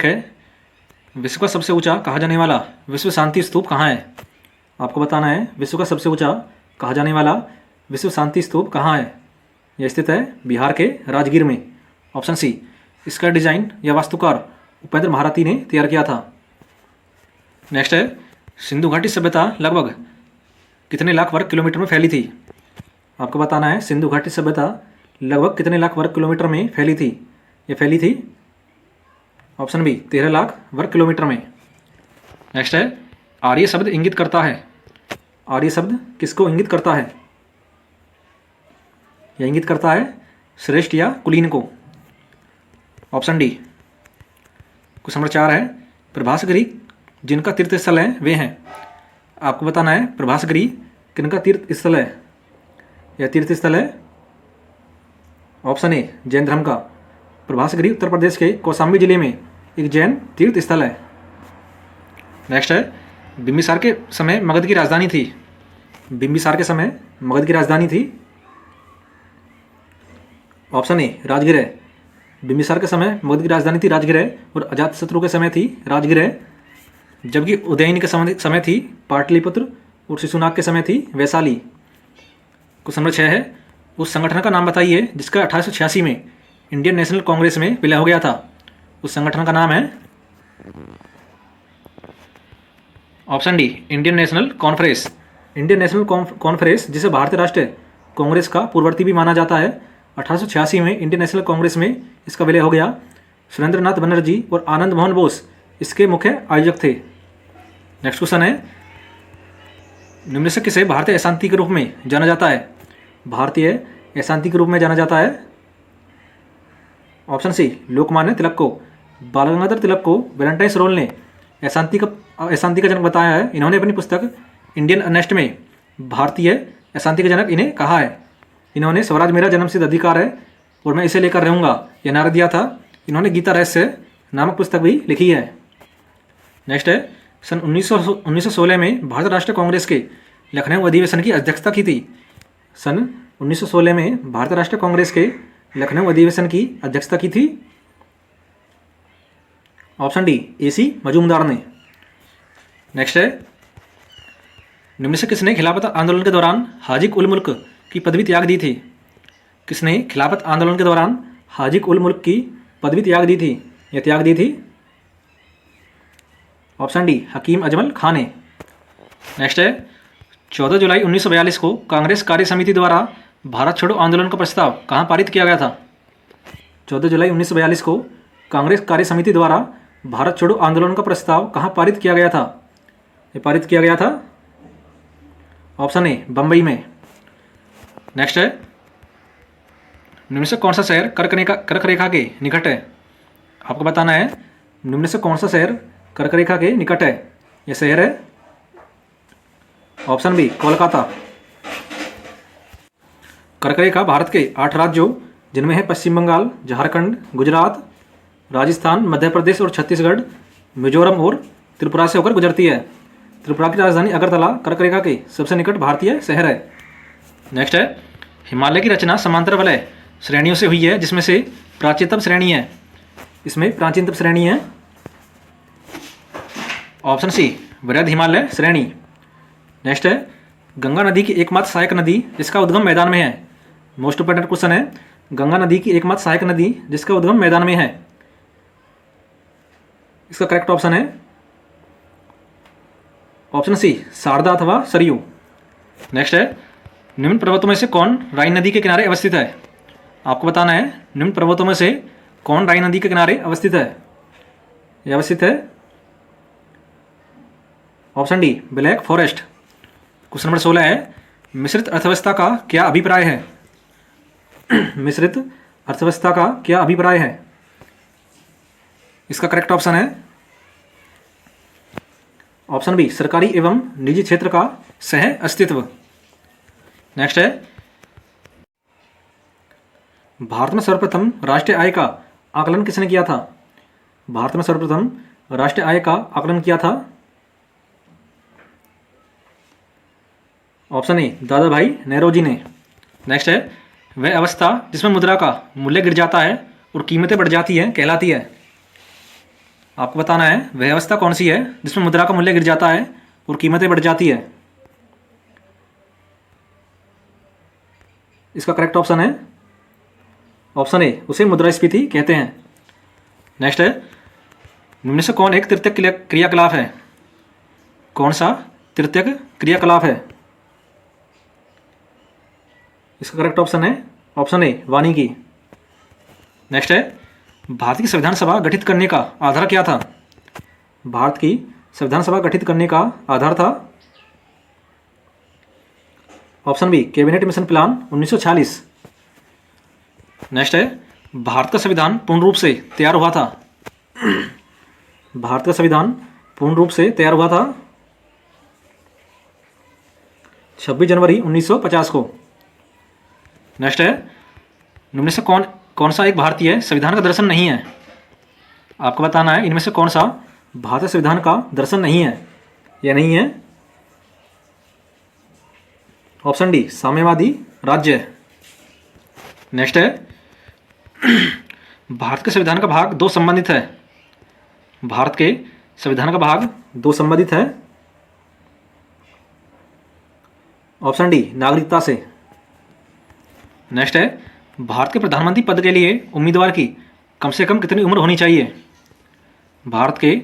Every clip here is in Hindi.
है, विश्व का सबसे ऊंचा कहा जाने वाला विश्व शांति स्तूप कहाँ है? आपको बताना है विश्व का सबसे ऊंचा कहा जाने वाला विश्व शांति स्तूप कहाँ है? यह स्थित है बिहार के राजगीर में। Option C. इसका डिजाइन या वास्तुकार उपेंद्र महारथी ने तैयार किया था। नेक्स्ट है, सिंधु घाटी सभ्यता लगभग कितने लाख वर्ग किलोमीटर में फैली थी? आपको बताना है सिंधु घाटी सभ्यता लगभग कितने लाख वर्ग किलोमीटर में फैली थी? ये फैली थी ऑप्शन बी 13 लाख वर्ग किलोमीटर में। नेक्स्ट है, आर्य शब्द इंगित करता है। आर्य शब्द किसको इंगित करता है? यह इंगित करता है श्रेष्ठ या कुलीन को। Option D. क्वेश्चन नंबर 4 है, प्रभासगिरी जिनका तीर्थ स्थल है वे हैं। आपको बताना है प्रभासगिरी किनका तीर्थ स्थल है? यह तीर्थ स्थल है ऑप्शन ए जैन धर्म का। प्रभासगिरी उत्तर प्रदेश के कौशाम्बी जिले में एक जैन तीर्थ स्थल है। नेक्स्ट है, बिंबिसार के समय मगध की राजधानी थी। बिंबिसार के समय मगध की राजधानी थी ऑप्शन ए राजगीर है। बिंबिसार के समय मगध की राजधानी थी राजगीर है और अजातशत्रु के समय थी राजगीर है, जबकि उदयनी के समय थी पाटलिपुत्र और शिशुनाग के समय थी वैशाली। क्वेश्चन नंबर 6 है, उस संगठन का नाम बताइए जिसका 1886 में इंडियन नेशनल कांग्रेस में विलय हो गया था। उस संगठन का नाम है option D Indian national conference. Indian national conference जिसे भारतीय राष्ट्रीय कांग्रेस का पूर्ववर्ती भी माना जाता है, 1886 में इंडियन नेशनल कांग्रेस में इसका विलय हो गया। सुरेंद्रनाथ बनर्जी और आनंद मोहन बोस इसके मुख्य आयोजक थे। नेक्स्ट क्वेश्चन है, निम्न से किसे भारतीय अशांति के रूप में जाना जाता है? भारतीय अशांति के रूप में जाना जाता है ऑप्शन सी लोकमान्य तिलक को। बाल गंगाधर तिलक को वैलेंटाइन रोल ने अशांति का जनक बताया है। इन्होंने अपनी पुस्तक इंडियन अनेस्ट में भारतीय अशांति का जनक इन्हें कहा है। इन्होंने स्वराज मेरा जन्मसिद्ध अधिकार है और मैं इसे लेकर रहूँगा यह नारा दिया था। इन्होंने गीता रहस्य नामक पुस्तक भी लिखी है। नेक्स्ट है, सन 1916 में भारतीय राष्ट्रीय कांग्रेस के लखनऊ अधिवेशन की अध्यक्षता की थी। सन 1916 में भारतीय राष्ट्रीय कांग्रेस के लखनऊ अधिवेशन की अध्यक्षता की थी ऑप्शन डी AC मजूमदार ने। नेक्स्ट है, निम्न से किसने खिलाफत आंदोलन के दौरान हाजी उल मुल्क की पदवी त्याग दी थी? किसने खिलाफत आंदोलन के दौरान हाजी उल मुल्क की पदवी त्याग दी थी? यह त्याग दी थी ऑप्शन डी हकीम अजमल खान ने। नेक्स्ट है, 14 जुलाई 1942 को कांग्रेस कार्य समिति द्वारा भारत छोड़ो आंदोलन का प्रस्ताव कहाँ पारित किया गया था? 14 जुलाई 1942 को कांग्रेस कार्य समिति द्वारा भारत छोड़ो आंदोलन का प्रस्ताव कहाँ पारित किया गया था? ये पारित किया गया था ऑप्शन ए बम्बई में। नेक्स्ट है, निम्न से कौन सा शहर कर्क रेखा के निकट है? आपको बताना है निम्न से कौन सा शहर कर्क रेखा के निकट है? यह शहर है ऑप्शन बी कोलकाता। कर्क रेखा भारत के 8 राज्यों जिनमें है पश्चिम बंगाल, झारखंड, गुजरात, राजस्थान, मध्य प्रदेश और छत्तीसगढ़, मिजोरम और त्रिपुरा से होकर गुजरती है। त्रिपुरा की राजधानी अगरतला कर्क रेखा के सबसे निकट भारतीय शहर है। नेक्स्ट है, हिमालय की रचना समांतर वलय श्रेणियों से हुई है जिसमें से प्राचीनतम श्रेणी है। इसमें प्राचीनतम श्रेणी है ऑप्शन सी वृहद हिमालय श्रेणी। नेक्स्ट है, गंगा नदी की एकमात्र सहायक नदी जिसका उद्गम मैदान में है। मोस्ट इंपोर्टेंट क्वेश्चन है, गंगा नदी की एकमात्र सहायक नदी जिसका उद्गम मैदान में है। इसका करेक्ट ऑप्शन है ऑप्शन सी शारदा अथवा सरयू। नेक्स्ट है, निम्न पर्वतों में से कौन राइन नदी के किनारे अवस्थित है? आपको बताना है निम्न पर्वतों में से कौन राइन नदी के किनारे अवस्थित है? यह अवस्थित है option D black forest. Question number 16 है, मिश्रित अर्थव्यवस्था का क्या अभिप्राय है? मिश्रित अर्थव्यवस्था का क्या अभिप्राय है? इसका करेक्ट ऑप्शन है ऑप्शन बी सरकारी एवं निजी क्षेत्र का सह अस्तित्व। नेक्स्ट है, भारत में सर्वप्रथम राष्ट्रीय आय का आकलन किसने किया था? भारत में सर्वप्रथम राष्ट्रीय आय का आकलन किया था ऑप्शन ए दादा भाई नेहरूजी ने। नेक्स्ट है, वह अवस्था जिसमें मुद्रा का मूल्य गिर जाता है और कीमतें बढ़ जाती हैं कहलाती है। आपको बताना है वह अवस्था कौन सी है जिसमें मुद्रा का मूल्य गिर जाता है और कीमतें बढ़ जाती है। इसका करेक्ट ऑप्शन है ऑप्शन ए, उसे मुद्रास्फीति कहते हैं। नेक्स्ट है, निम्न से कौन एक तृतीयक क्रियाकलाप है? कौन सा तृतीयक क्रियाकलाप है? इसका करेक्ट ऑप्शन है ऑप्शन ए, वानिकी। नेक्स्ट है, भारत की संविधान सभा गठित करने का आधार क्या था? भारत की संविधान सभा गठित करने का आधार था option B, cabinet mission plan 1946। Next है, भारत का संविधान पूर्ण रूप से तैयार हुआ था। भारत का संविधान पूर्ण रूप से तैयार हुआ था 26 जनवरी 1950 को। नेक्स्ट है, इनमें से कौन सा एक भारतीय संविधान का दर्शन नहीं है? आपको बताना है इनमें से कौन सा भारतीय संविधान का दर्शन नहीं है या नहीं है। ऑप्शन डी, साम्यवादी राज्य। नेक्स्ट है, भारत के संविधान का भाग दो संबंधित है। भारत के संविधान का भाग दो संबंधित है। ऑप्शन डी, नागरिकता से। नेक्स्ट है, भारत के प्रधानमंत्री पद के लिए उम्मीदवार की कम से कम कितनी उम्र होनी चाहिए? भारत के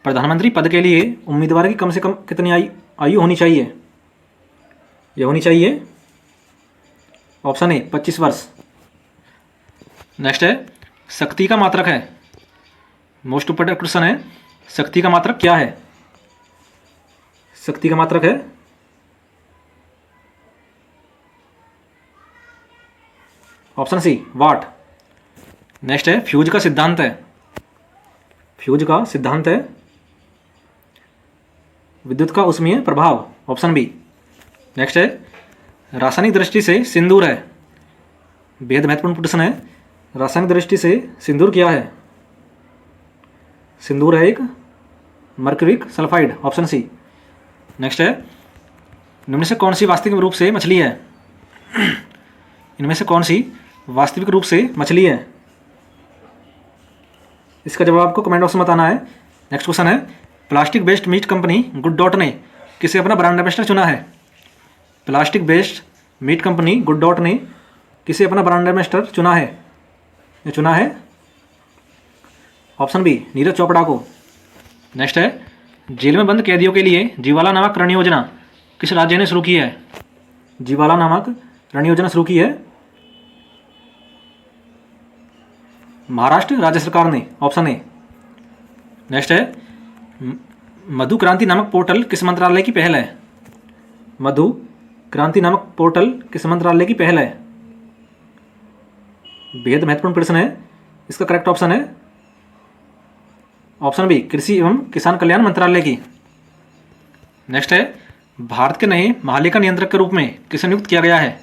प्रधानमंत्री पद के लिए उम्मीदवार की कम से कम कितनी आयु होनी चाहिए? यह होनी चाहिए ऑप्शन ए, 25 वर्ष। नेक्स्ट है, शक्ति का मात्रक है। मोस्ट इंपोर्टेंट क्वेश्चन है, शक्ति का मात्रक क्या है? शक्ति का मात्रक है ऑप्शन सी, वाट। नेक्स्ट है, फ्यूज का सिद्धांत है। फ्यूज का सिद्धांत है विद्युत का ऊष्मीय प्रभाव। Option B. नेक्स्ट है, रासायनिक दृष्टि से सिंदूर है। बेहद महत्वपूर्ण प्रश्न है, रासायनिक दृष्टि से सिंदूर क्या है? सिंदूर है एक mercuric sulphide. Option C. Next है, इनमें से कौन सी वास्तविक रूप से मछली है? इनमें से कौन सी वास्तविक रूप से मछली है? इसका जवाब आपको कमेंट बॉक्स में बताना है। नेक्स्ट क्वेश्चन है, plastic based meat company good dot ने किसे अपना ब्रांड एम्बेसडर चुना है? Plastic based meat company good dot ने किसे अपना ब्रांड एम्बेसडर चुना है? ये चुना है ऑप्शन बी, नीरज चोपड़ा को। नेक्स्ट है, जेल में बंद कैदियों के लिए जीवाला नामक ऋण योजना किस राज्य ने शुरू की है? जीवाला नामक ऋण योजना शुरू की है महाराष्ट्र राज्य सरकार ने। Option A. नेक्स्ट है, मधु क्रांति नामक पोर्टल किस मंत्रालय की पहल है? मधु क्रांति नामक पोर्टल किस मंत्रालय की पहल है? बेहद महत्वपूर्ण प्रश्न है, इसका करेक्ट ऑप्शन है ऑप्शन बी, कृषि एवं किसान कल्याण मंत्रालय की। नेक्स्ट है, भारत के नए महालेखा नियंत्रक के रूप में किसे नियुक्त किया गया है?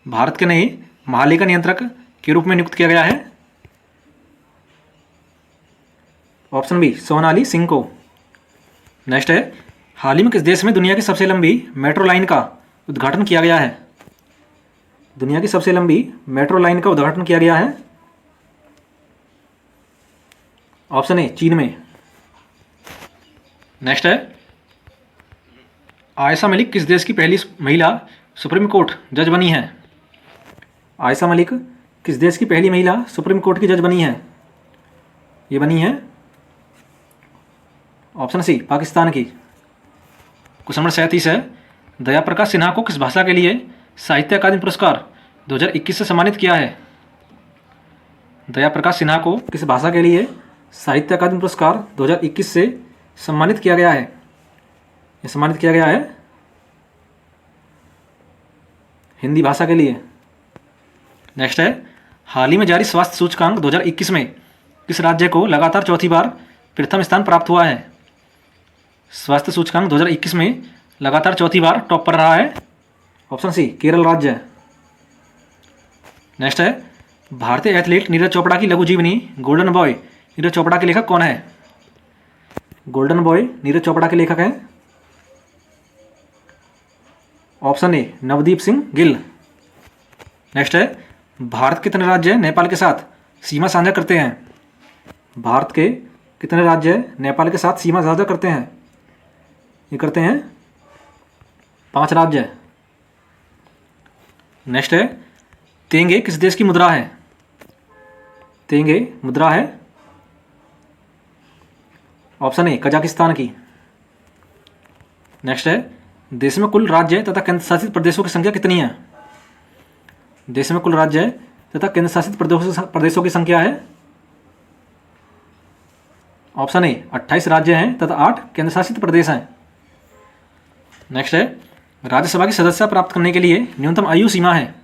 भारत के नए महालेखा नियंत्रक के रूप में नियुक्त किया गया है ऑप्शन बी, सोनाली सिंह को। नेक्स्ट है, हाल ही में किस देश में दुनिया की सबसे लंबी मेट्रो लाइन का उद्घाटन किया गया है? दुनिया की सबसे लंबी मेट्रो लाइन का उद्घाटन किया गया है ऑप्शन ए, चीन में। नेक्स्ट है, आयशा मलिक किस देश की पहली महिला सुप्रीम कोर्ट जज बनी है? आयशा मलिक किस देश की पहली महिला सुप्रीम कोर्ट की जज बनी है? ये बनी है ऑप्शन सी, पाकिस्तान की। क्वेश्चन नंबर 37 है, दया प्रकाश सिन्हा को किस भाषा के लिए साहित्य अकादमी पुरस्कार 2021 से सम्मानित किया है? दया प्रकाश सिन्हा को किस भाषा के लिए साहित्य अकादमी पुरस्कार 2021 से सम्मानित किया गया है? ये सम्मानित किया गया है हिंदी भाषा के लिए। नेक्स्ट है, हाल ही में जारी स्वास्थ्य सूचकांक 2021 में किस राज्य को लगातार चौथी बार प्रथम स्थान प्राप्त हुआ है? स्वास्थ्य सूचकांक 2021 में लगातार चौथी बार टॉप पर रहा है ऑप्शन सी, केरल राज्य। नेक्स्ट है, भारतीय एथलीट नीरज चोपड़ा की लघु जीवनी गोल्डन बॉय नीरज चोपड़ा के लेखक कौन है? गोल्डन बॉय नीरज चोपड़ा के लेखक हैं option A, Navdeep Singh Gill. Next है, भारत के कितने राज्य नेपाल के साथ सीमा साझा करते हैं? भारत के कितने राज्य नेपाल के साथ सीमा साझा करते हैं? ये करते हैं 5 राज्य। नेक्स्ट है, तेंगे किस देश की मुद्रा है? तेंगे मुद्रा है ऑप्शन ए कजाकिस्तान की। नेक्स्ट है, देश में कुल राज्य तथा केंद्र शासित प्रदेशों की संख्या कितनी है? देश में कुल राज्य तथा केंद्र शासित प्रदेशों की संख्या है ऑप्शन ए 28 राज्य हैं तथा 8 केंद्र शासित प्रदेश हैं। नेक्स्ट है, राज्यसभा की सदस्यता प्राप्त करने के लिए न्यूनतम आयु सीमा है?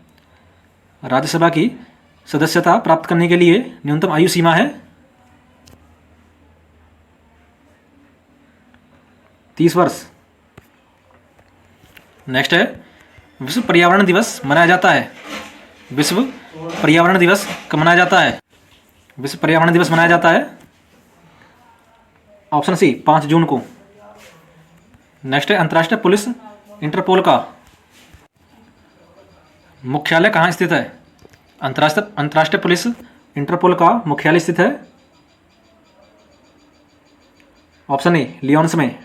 राज्यसभा की सदस्यता प्राप्त करने के लिए न्यूनतम आयु सीमा है 30 वर्ष। नेक्स्ट है, विश्व पर्यावरण दिवस मनाया जाता है? विश्व पर्यावरण दिवस कब मनाया जाता है? विश्व पर्यावरण दिवस मनाया जाता है ऑप्शन सी 5 जून को। नेक्स्ट है, अंतर्राष्ट्रीय पुलिस इंटरपोल का मुख्यालय कहाँ स्थित है? अंतर्राष्ट्रीय पुलिस इंटरपोल का मुख्यालय स्थित है ऑप्शन ए लियोन्स में।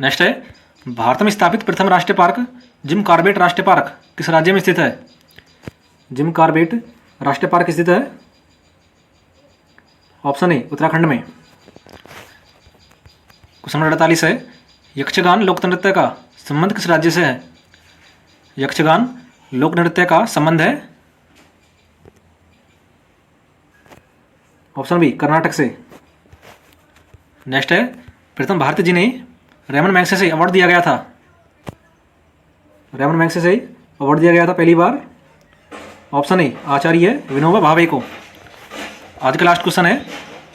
नेक्स्ट है, भारत में स्थापित प्रथम राष्ट्रीय पार्क जिम कॉर्बेट राष्ट्रीय पार्क किस राज्य में स्थित है? जिम कॉर्बेट राष्ट्रीय पार्क स्थित है ऑप्शन ए उत्तराखंड में। क्वेश्चन नंबर 48 है, यक्षगान लोक नृत्य का संबंध किस राज्य से है? यक्षगान लोक नृत्य का संबंध है ऑप्शन बी कर्नाटक से। नेक्स्ट है, प्रथम भारतीय जिन्हें रेमन मैग्सेसे अवार्ड दिया गया था? रेमन मैग्सेसे अवार्ड दिया गया था पहली बार ऑप्शन ए आचार्य विनोबा भावे को। आज का लास्ट क्वेश्चन है,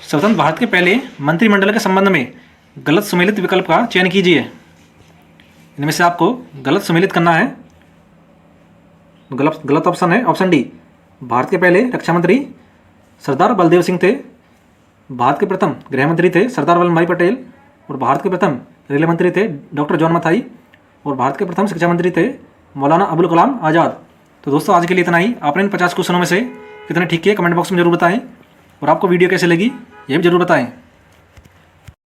स्वतंत्र भारत के पहले मंत्रिमंडल के संबंध में गलत सुमेलित विकल्प का चयन कीजिए। इनमें से आपको गलत सुमेलित करना है। गलत ऑप्शन है ऑप्शन डी, भारत के पहले रक्षा मंत्री सरदार बलदेव सिंह थे, भारत के प्रथम गृह मंत्री थे सरदार वल्लभ भाई पटेल, और भारत के प्रथम रेल मंत्री थे डॉक्टर जॉन मथाई, और भारत के प्रथम शिक्षा मंत्री थे मौलाना अबुल कलाम आज़ाद। तो दोस्तों आज के लिए इतना ही। आपने इन 50 क्वेश्चनों में से कितने ठीक किए कमेंट बॉक्स में जरूर बताएं, और आपको वीडियो कैसे लगी ये भी जरूर बताएं।